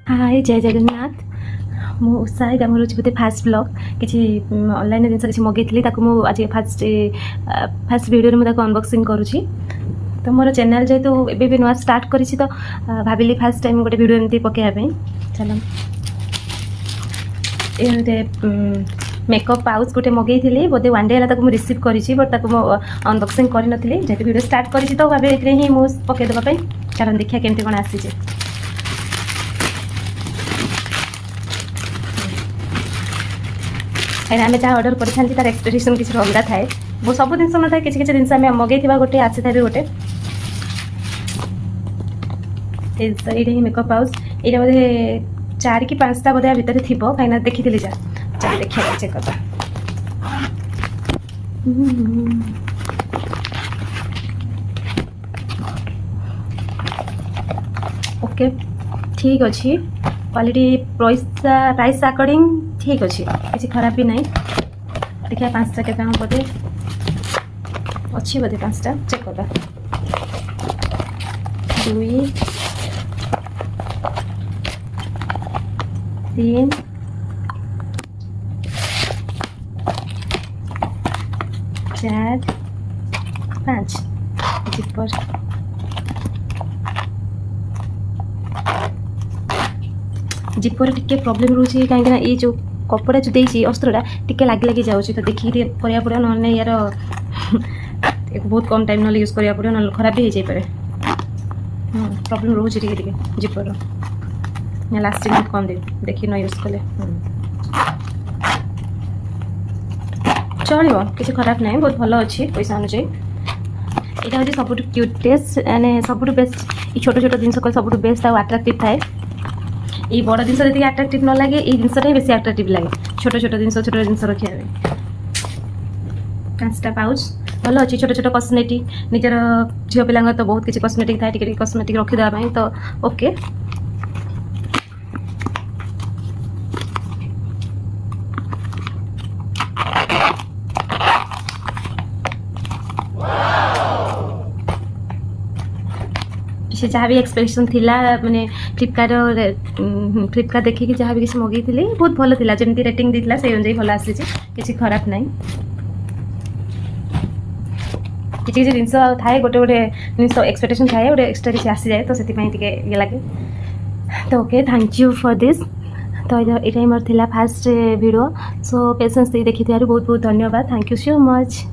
हाय जय जगन्नाथ मु उत्साह एटा मोर बोधे फास्ट ब्लॉग किसी ऑनलाइन जिन किसी मगेली आज फास्ट वीडियो मुझे अनबॉक्सिंग करुँची तो मोर चैनल जेहेतु एबे नुआ स्टार्ट करी तो भाविली फास्ट टाइम गोटे वीडियो एमती पकेबा चलो ये गोटे मेकअप पाउच गोटे मगेली बोधे वन डे है रिसीव करी बट अनबॉक्सिंग करनी जेहेतु वीडियो स्टार्ट करी तो भाभी ही मुझे पकईदेवाई चलो देखिए केमती कौन आसी आम जहाँ अर्डर कर तार एक्सपेक्टेशन किसी अलग थाए वो सब जिन न था किसी जिन आम मगई गोटे आसी था गोटे ये मेकअप पाउच ये बोधे 4 कि 5टा बोधे भितर थी कहीं देखी थी जा चल देखिए चेक करता ओके ठीक अच्छे क्वालिटी प्राइस अकॉर्डिंग ठीक अच्छे किसी खराब भी नहीं देखिए 5टा के बोधे अच्छी बोधे 5टा चेक करवा 2 3 4 5 जिपर जिपर टिके प्रॉब्लम रोचे कहीं ये जो कपड़ा जो देसी अस्त्रटा टिके लगी जाऊँगी तो देखिए करा पड़ो ना यार बहुत कम टाइम ना यूज करा पड़ो ना खराब भी हो जाए प्रॉब्लम रोचे टे जिपर लास्टिंग बहुत कम दे देखिए न यूज कले चलो किसी खराब ना बहुत भल अच्छे पैसा अनुजाई यहाँ हूँ सब क्यूटेस्ट माने सब बेस्ट छोट छोट जिन सब बेस्ट आउ अट्राक्टिव थाए ये बड़ जिन जी अट्राक्टिव न लगे ये जिनटा बेस अट्राक्टिव लगे छोट छोट जिन रखा 5टा पाउच भल अच्छी छोट छोट कस्मेटिक निजर झील पिला तो बहुत किसी कस्मेटिक थाए टी कस्मेटिक रखीदेवाई तो ओके से जहाँ भी एक्सपेक्टेशन थिला माने फ्लिपकार्ट देखिए जहाँ भी किसी मगई थी बहुत भल था जमी रेटिंग देता से अनुजाई भल आसी किसी खराब ना किसी जिन थाए गोटे गोटे जिन एक्सपेक्टेशन थाए गोटे एक्सट्रा किसी आसी जाए तो से ये लगे तो okay thank you for this तो ये मोर थिला फास्ट वीडियो सो पेशेंस देखी बहुत बहुत धन्यवाद थैंक यू सो मच।